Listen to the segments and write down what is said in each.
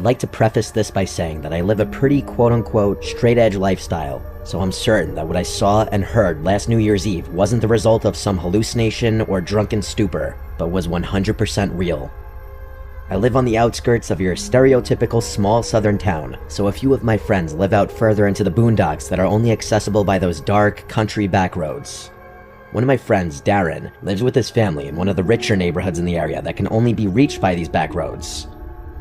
like to preface this by saying that I live a pretty quote-unquote straight-edge lifestyle, so I'm certain that what I saw and heard last New Year's Eve wasn't the result of some hallucination or drunken stupor, but was 100% real. I live on the outskirts of your stereotypical small southern town, so a few of my friends live out further into the boondocks that are only accessible by those dark, country back roads. One of my friends, Darren, lives with his family in one of the richer neighborhoods in the area that can only be reached by these back roads.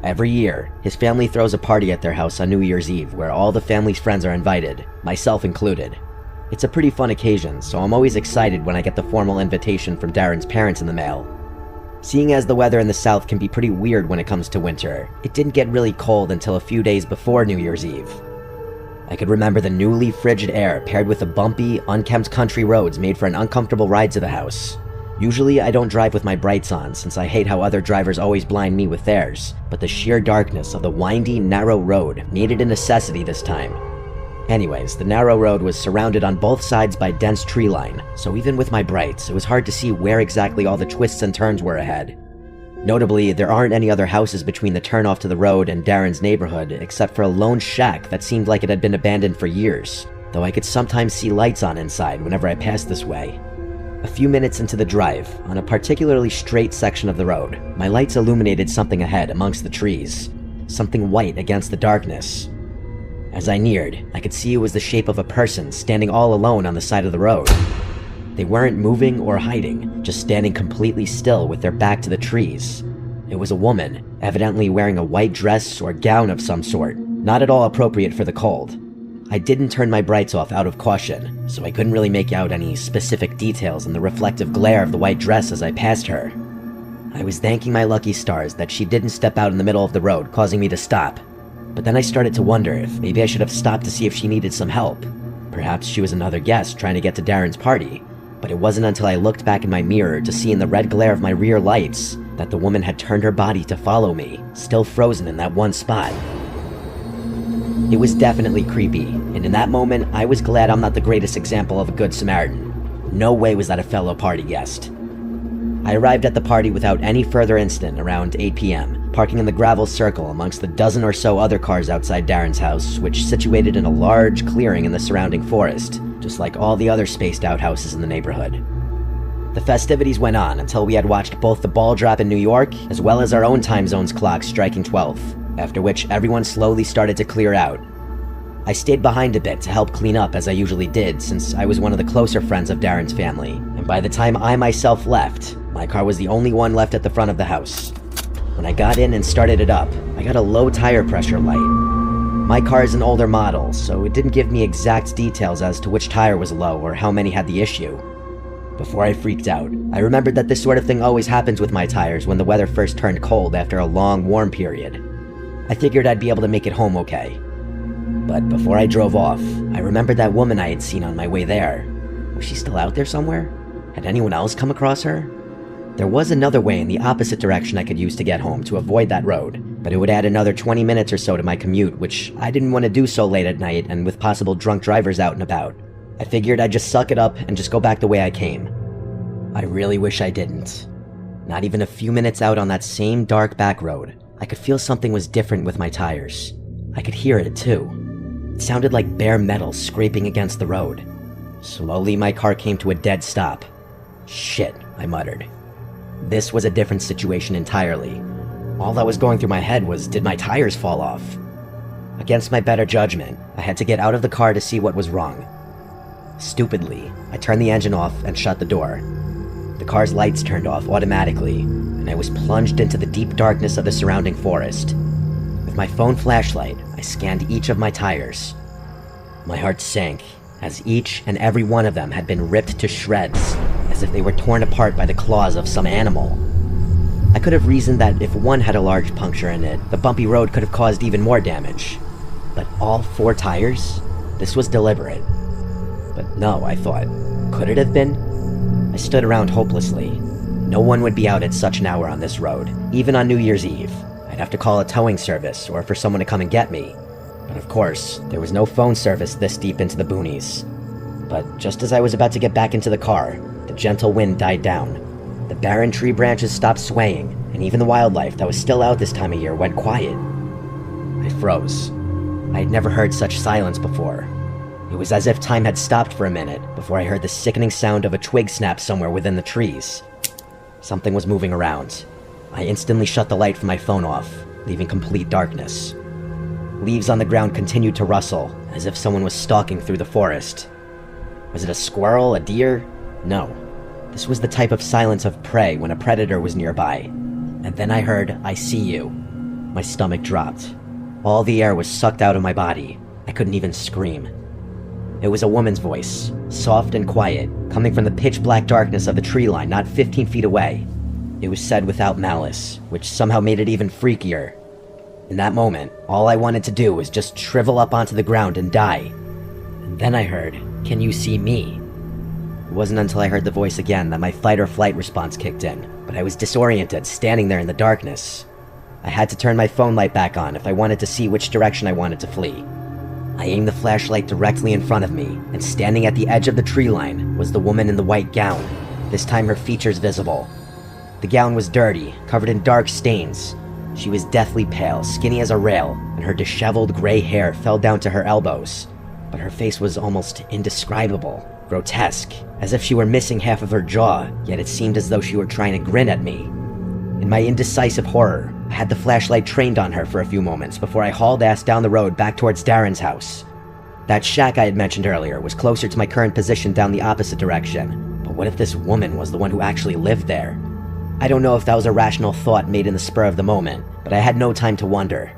Every year, his family throws a party at their house on New Year's Eve where all the family's friends are invited, myself included. It's a pretty fun occasion, so I'm always excited when I get the formal invitation from Darren's parents in the mail. Seeing as the weather in the south can be pretty weird when it comes to winter, it didn't get really cold until a few days before New Year's Eve. I could remember the newly frigid air paired with the bumpy, unkempt country roads made for an uncomfortable ride to the house. Usually I don't drive with my brights on since I hate how other drivers always blind me with theirs, but the sheer darkness of the windy, narrow road made it a necessity this time. Anyways, the narrow road was surrounded on both sides by dense tree line, so even with my brights, it was hard to see where exactly all the twists and turns were ahead. Notably, there aren't any other houses between the turnoff to the road and Darren's neighborhood, except for a lone shack that seemed like it had been abandoned for years, though I could sometimes see lights on inside whenever I passed this way. A few minutes into the drive, on a particularly straight section of the road, my lights illuminated something ahead amongst the trees, something white against the darkness. As I neared, I could see it was the shape of a person standing all alone on the side of the road. They weren't moving or hiding, just standing completely still with their back to the trees. It was a woman, evidently wearing a white dress or gown of some sort, not at all appropriate for the cold. I didn't turn my brights off out of caution, so I couldn't really make out any specific details in the reflective glare of the white dress as I passed her. I was thanking my lucky stars that she didn't step out in the middle of the road, causing me to stop. But then I started to wonder if maybe I should have stopped to see if she needed some help. Perhaps she was another guest trying to get to Darren's party, but it wasn't until I looked back in my mirror to see in the red glare of my rear lights that the woman had turned her body to follow me, still frozen in that one spot. It was definitely creepy, and in that moment, I was glad I'm not the greatest example of a good Samaritan. No way was that a fellow party guest. I arrived at the party without any further incident around 8 p.m., parking in the gravel circle amongst the dozen or so other cars outside Darren's house, which situated in a large clearing in the surrounding forest, just like all the other spaced out houses in the neighborhood. The festivities went on until we had watched both the ball drop in New York, as well as our own time zone's clock striking 12, after which everyone slowly started to clear out. I stayed behind a bit to help clean up as I usually did, since I was one of the closer friends of Darren's family, and by the time I myself left, my car was the only one left at the front of the house. When I got in and started it up, I got a low tire pressure light. My car is an older model, so it didn't give me exact details as to which tire was low or how many had the issue. Before I freaked out, I remembered that this sort of thing always happens with my tires when the weather first turned cold after a long, warm period. I figured I'd be able to make it home okay. But before I drove off, I remembered that woman I had seen on my way there. Was she still out there somewhere? Had anyone else come across her? There was another way in the opposite direction I could use to get home to avoid that road, but it would add another 20 minutes or so to my commute, which I didn't want to do so late at night and with possible drunk drivers out and about. I figured I'd just suck it up and just go back the way I came. I really wish I didn't. Not even a few minutes out on that same dark back road, I could feel something was different with my tires. I could hear it too. It sounded like bare metal scraping against the road. Slowly my car came to a dead stop. Shit, I muttered. This was a different situation entirely. All that was going through my head was, did my tires fall off? Against my better judgment, I had to get out of the car to see what was wrong. Stupidly, I turned the engine off and shut the door. The car's lights turned off automatically, and I was plunged into the deep darkness of the surrounding forest. With my phone flashlight, I scanned each of my tires. My heart sank, as each and every one of them had been ripped to shreds, as if they were torn apart by the claws of some animal. I could have reasoned that if one had a large puncture in it, the bumpy road could have caused even more damage. But all 4 tires? This was deliberate. But no, I thought. Could it have been? I stood around hopelessly. No one would be out at such an hour on this road, even on New Year's Eve. I'd have to call a towing service or for someone to come and get me. But of course, there was no phone service this deep into the boonies. But just as I was about to get back into the car, the gentle wind died down. The barren tree branches stopped swaying, and even the wildlife that was still out this time of year went quiet. froze. I had never heard such silence before. It was as if time had stopped for a minute before I heard the sickening sound of a twig snap somewhere within the trees. Something was moving around. I instantly shut the light from my phone off, leaving complete darkness. Leaves on the ground continued to rustle, as if someone was stalking through the forest. Was it a squirrel, a deer? No. This was the type of silence of prey when a predator was nearby. And then I heard, "I see you." My stomach dropped. All the air was sucked out of my body. I couldn't even scream. It was a woman's voice, soft and quiet, coming from the pitch-black darkness of the tree line not 15 feet away. It was said without malice, which somehow made it even freakier. In that moment, all I wanted to do was just shrivel up onto the ground and die. And then I heard, "Can you see me?" It wasn't until I heard the voice again that my fight or flight response kicked in, but I was disoriented, standing there in the darkness. I had to turn my phone light back on if I wanted to see which direction I wanted to flee. I aimed the flashlight directly in front of me, and standing at the edge of the tree line was the woman in the white gown, this time her features visible. The gown was dirty, covered in dark stains. She was deathly pale, skinny as a rail, and her disheveled gray hair fell down to her elbows. But her face was almost indescribable, grotesque, as if she were missing half of her jaw, yet it seemed as though she were trying to grin at me. In my indecisive horror, I had the flashlight trained on her for a few moments before I hauled ass down the road back towards Darren's house. That shack I had mentioned earlier was closer to my current position down the opposite direction, but what if this woman was the one who actually lived there? I don't know if that was a rational thought made in the spur of the moment, but I had no time to wonder.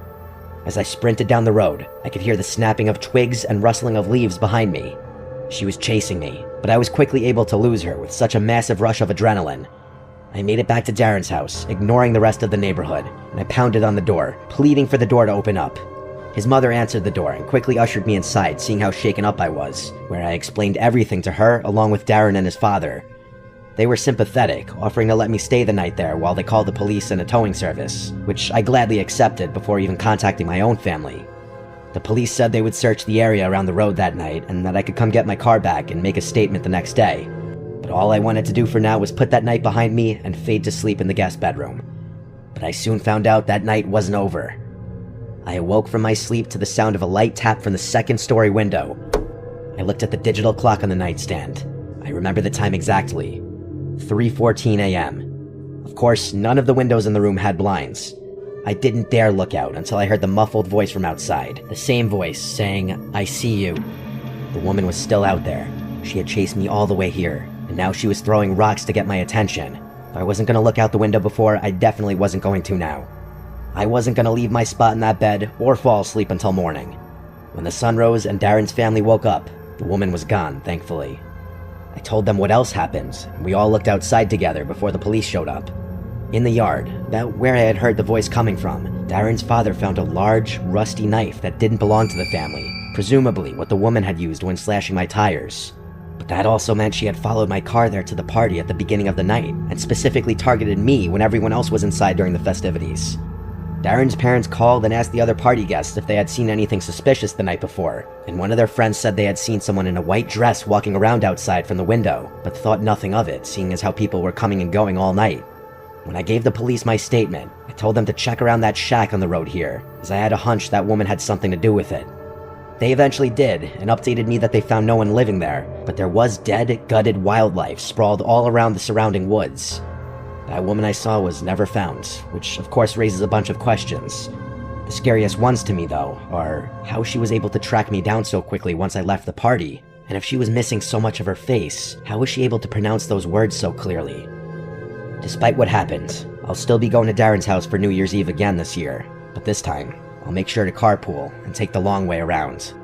As I sprinted down the road, I could hear the snapping of twigs and rustling of leaves behind me. She was chasing me, but I was quickly able to lose her with such a massive rush of adrenaline. I made it back to Darren's house, ignoring the rest of the neighborhood, and I pounded on the door, pleading for the door to open up. His mother answered the door and quickly ushered me inside, seeing how shaken up I was, where I explained everything to her along with Darren and his father. They were sympathetic, offering to let me stay the night there while they called the police and a towing service, which I gladly accepted before even contacting my own family. The police said they would search the area around the road that night and that I could come get my car back and make a statement the next day. But all I wanted to do for now was put that night behind me and fade to sleep in the guest bedroom. But I soon found out that night wasn't over. I awoke from my sleep to the sound of a light tap from the second-story window. I looked at the digital clock on the nightstand. I remember the time exactly. 3:14 a.m. Of course, none of the windows in the room had blinds. I didn't dare look out until I heard the muffled voice from outside. The same voice saying, "I see you." The woman was still out there. She had chased me all the way here, and now she was throwing rocks to get my attention. If I wasn't going to look out the window before, I definitely wasn't going to now. I wasn't going to leave my spot in that bed or fall asleep until morning. When the sun rose and Darren's family woke up, the woman was gone, thankfully. I told them what else happened, and we all looked outside together before the police showed up. In the yard, about where I had heard the voice coming from, Darren's father found a large, rusty knife that didn't belong to the family, presumably what the woman had used when slashing my tires. But that also meant she had followed my car there to the party at the beginning of the night, and specifically targeted me when everyone else was inside during the festivities. Darren's parents called and asked the other party guests if they had seen anything suspicious the night before, and one of their friends said they had seen someone in a white dress walking around outside from the window, but thought nothing of it, seeing as how people were coming and going all night. When I gave the police my statement, I told them to check around that shack on the road here, as I had a hunch that woman had something to do with it. They eventually did, and updated me that they found no one living there, but there was dead, gutted wildlife sprawled all around the surrounding woods. That woman I saw was never found, which of course raises a bunch of questions. The scariest ones to me, though, are how she was able to track me down so quickly once I left the party, and if she was missing so much of her face, how was she able to pronounce those words so clearly? Despite what happened, I'll still be going to Darren's house for New Year's Eve again this year, but this time, I'll make sure to carpool and take the long way around.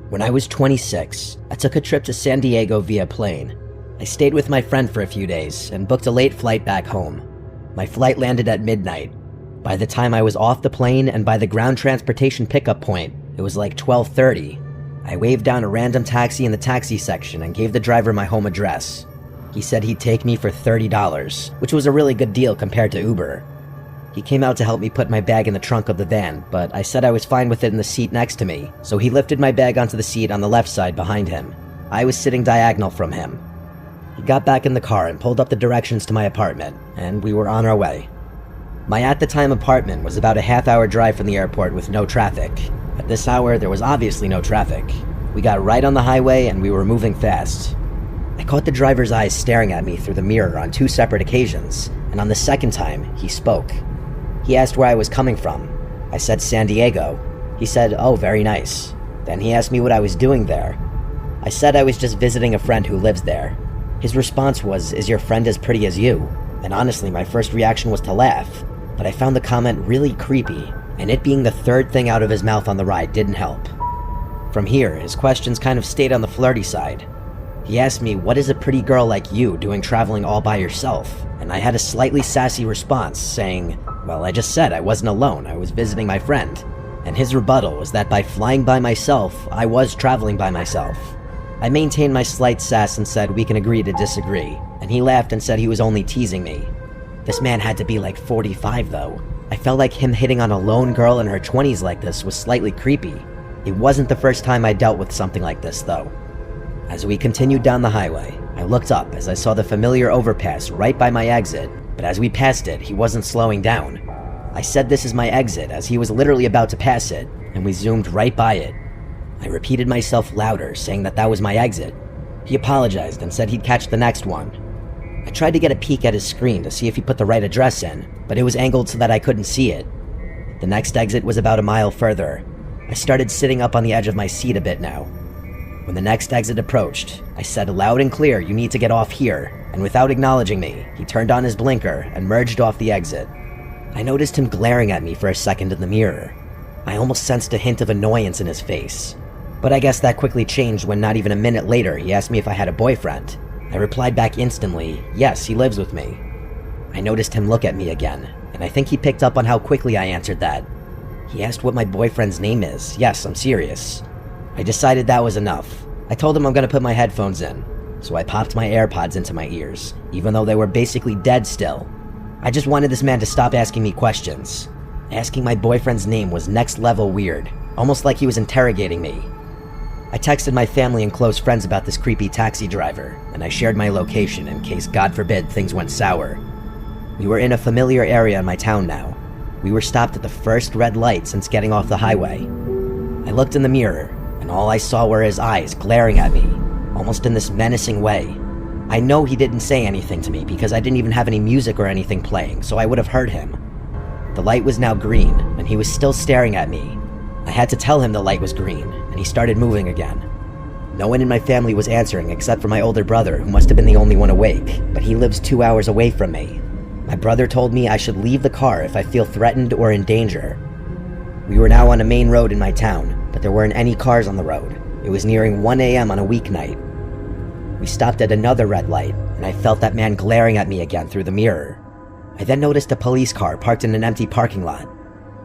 When I was 26, I took a trip to San Diego via plane. I stayed with my friend for a few days and booked a late flight back home. My flight landed at midnight. By the time I was off the plane and by the ground transportation pickup point, it was like 12:30. I waved down a random taxi in the taxi section and gave the driver my home address. He said he'd take me for $30, which was a really good deal compared to Uber. He came out to help me put my bag in the trunk of the van, but I said I was fine with it in the seat next to me, so he lifted my bag onto the seat on the left side behind him. I was sitting diagonal from him. He got back in the car and pulled up the directions to my apartment, and we were on our way. My at-the-time apartment was about a half-hour drive from the airport with no traffic. At this hour, there was obviously no traffic. We got right on the highway and we were moving fast. I caught the driver's eyes staring at me through the mirror on 2 separate occasions, and on the second time, he spoke. He asked where I was coming from. I said San Diego. He said, "Oh, very nice." Then he asked me what I was doing there. I said I was just visiting a friend who lives there. His response was, "Is your friend as pretty as you?" And honestly, my first reaction was to laugh, but I found the comment really creepy, and it being the third thing out of his mouth on the ride didn't help. From here, his questions kind of stayed on the flirty side. He asked me, "What is a pretty girl like you doing traveling all by yourself?" And I had a slightly sassy response, saying, "Well, I just said I wasn't alone, I was visiting my friend." And his rebuttal was that by flying by myself, I was traveling by myself. I maintained my slight sass and said we can agree to disagree, and he laughed and said he was only teasing me. This man had to be like 45 though. I felt like him hitting on a lone girl in her 20s like this was slightly creepy. It wasn't the first time I dealt with something like this though. As we continued down the highway, I looked up as I saw the familiar overpass right by my exit, but as we passed it, he wasn't slowing down. I said this is my exit as he was literally about to pass it, and we zoomed right by it. I repeated myself louder, saying that was my exit. He apologized and said he'd catch the next one. I tried to get a peek at his screen to see if he put the right address in, but it was angled so that I couldn't see it. The next exit was about a mile further. I started sitting up on the edge of my seat a bit now. When the next exit approached, I said loud and clear, "You need to get off here," and without acknowledging me, he turned on his blinker and merged off the exit. I noticed him glaring at me for a second in the mirror. I almost sensed a hint of annoyance in his face. But I guess that quickly changed when not even a minute later he asked me if I had a boyfriend. I replied back instantly, "Yes, he lives with me." I noticed him look at me again, and I think he picked up on how quickly I answered that. He asked what my boyfriend's name is. Yes, I'm serious. I decided that was enough. I told him I'm gonna put my headphones in, so I popped my AirPods into my ears, even though they were basically dead still. I just wanted this man to stop asking me questions. Asking my boyfriend's name was next level weird, almost like he was interrogating me. I texted my family and close friends about this creepy taxi driver, and I shared my location in case, God forbid, things went sour. We were in a familiar area in my town now. We were stopped at the first red light since getting off the highway. I looked in the mirror, and all I saw were his eyes glaring at me, almost in this menacing way. I know he didn't say anything to me because I didn't even have any music or anything playing, so I would have heard him. The light was now green, and he was still staring at me. I had to tell him the light was green, and he started moving again. No one in my family was answering except for my older brother, who must have been the only one awake, but he lives 2 hours away from me. My brother told me I should leave the car if I feel threatened or in danger. We were now on a main road in my town, but there weren't any cars on the road. It was nearing 1 a.m. on a weeknight. We stopped at another red light, and I felt that man glaring at me again through the mirror. I then noticed a police car parked in an empty parking lot.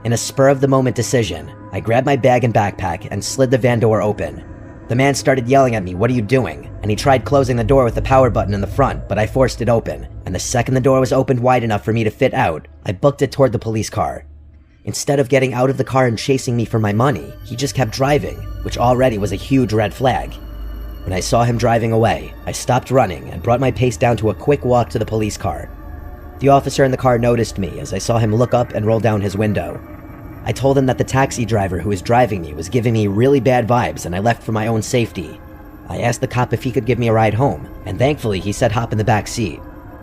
In a spur-of-the-moment decision, I grabbed my bag and backpack and slid the van door open. The man started yelling at me, "What are you doing?" And he tried closing the door with the power button in the front, but I forced it open, and the second the door was opened wide enough for me to fit out, I booked it toward the police car. Instead of getting out of the car and chasing me for my money, he just kept driving, which already was a huge red flag. When I saw him driving away, I stopped running and brought my pace down to a quick walk to the police car. The officer in the car noticed me as I saw him look up and roll down his window. I told him that the taxi driver who was driving me was giving me really bad vibes and I left for my own safety. I asked the cop if he could give me a ride home, and thankfully he said hop in the back seat.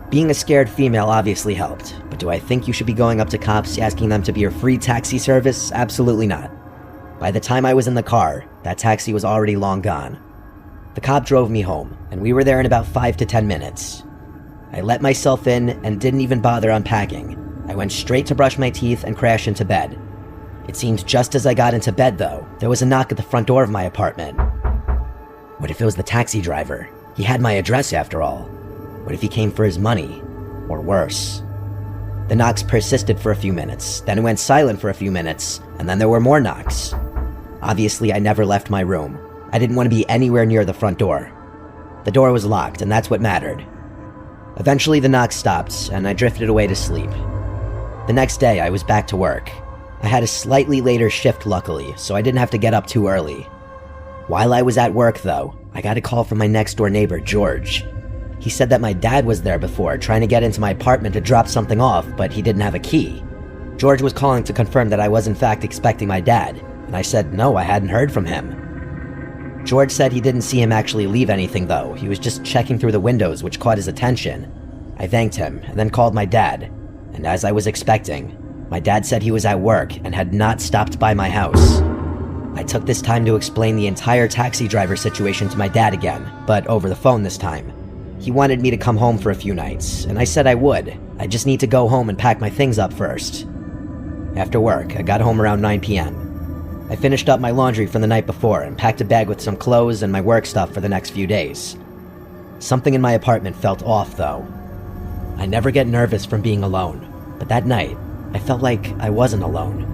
Being a scared female obviously helped, but do I think you should be going up to cops asking them to be your free taxi service? Absolutely not. By the time I was in the car, that taxi was already long gone. The cop drove me home, and we were there in about 5 to 10 minutes. I let myself in and didn't even bother unpacking. I went straight to brush my teeth and crash into bed. It seemed just as I got into bed, though, there was a knock at the front door of my apartment. What if it was the taxi driver? He had my address after all. What if he came for his money? Or worse? The knocks persisted for a few minutes, then it went silent for a few minutes, and then there were more knocks. Obviously, I never left my room. I didn't want to be anywhere near the front door. The door was locked, and that's what mattered. Eventually, the knocks stopped, and I drifted away to sleep. The next day, I was back to work. I had a slightly later shift, luckily, so I didn't have to get up too early. While I was at work, though, I got a call from my next-door neighbor, George. He said that my dad was there before, trying to get into my apartment to drop something off, but he didn't have a key. George was calling to confirm that I was in fact expecting my dad, and I said no, I hadn't heard from him. George said he didn't see him actually leave anything though, he was just checking through the windows, which caught his attention. I thanked him, and then called my dad, and as I was expecting, my dad said he was at work and had not stopped by my house. I took this time to explain the entire taxi driver situation to my dad again, but over the phone this time. He wanted me to come home for a few nights, and I said I would. I just need to go home and pack my things up first. After work, I got home around 9 p.m. I finished up my laundry from the night before and packed a bag with some clothes and my work stuff for the next few days. Something in my apartment felt off, though. I never get nervous from being alone, but that night, I felt like I wasn't alone.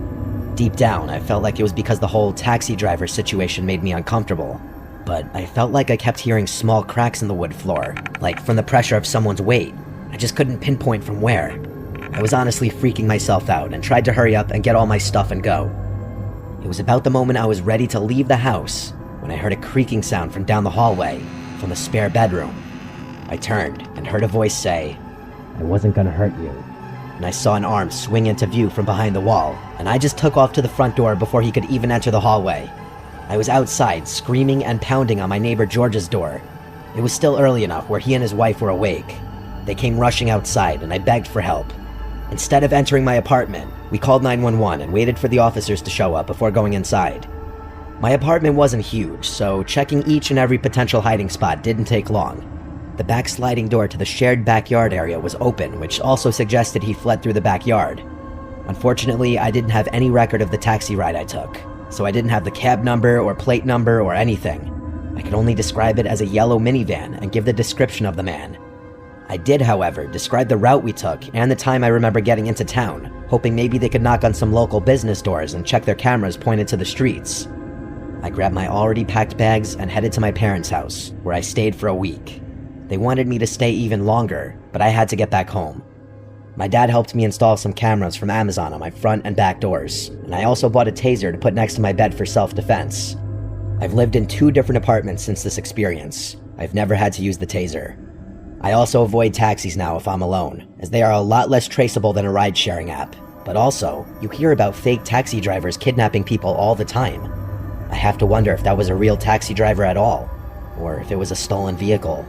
Deep down, I felt like it was because the whole taxi driver situation made me uncomfortable. But I felt like I kept hearing small cracks in the wood floor, like from the pressure of someone's weight. I just couldn't pinpoint from where. I was honestly freaking myself out and tried to hurry up and get all my stuff and go. It was about the moment I was ready to leave the house when I heard a creaking sound from down the hallway, from the spare bedroom. I turned and heard a voice say, "I wasn't gonna hurt you." And I saw an arm swing into view from behind the wall, and I just took off to the front door before he could even enter the hallway. I was outside, screaming and pounding on my neighbor George's door. It was still early enough where he and his wife were awake. They came rushing outside, and I begged for help. Instead of entering my apartment, we called 911 and waited for the officers to show up before going inside. My apartment wasn't huge, so checking each and every potential hiding spot didn't take long. The back sliding door to the shared backyard area was open, which also suggested he fled through the backyard. Unfortunately, I didn't have any record of the taxi ride I took, so I didn't have the cab number or plate number or anything. I could only describe it as a yellow minivan and give the description of the man. I did, however, describe the route we took and the time I remember getting into town, hoping maybe they could knock on some local business doors and check their cameras pointed to the streets. I grabbed my already packed bags and headed to my parents' house, where I stayed for a week. They wanted me to stay even longer, but I had to get back home. My dad helped me install some cameras from Amazon on my front and back doors, and I also bought a taser to put next to my bed for self-defense. I've lived in 2 different apartments since this experience. I've never had to use the taser. I also avoid taxis now if I'm alone, as they are a lot less traceable than a ride-sharing app. But also, you hear about fake taxi drivers kidnapping people all the time. I have to wonder if that was a real taxi driver at all, or if it was a stolen vehicle.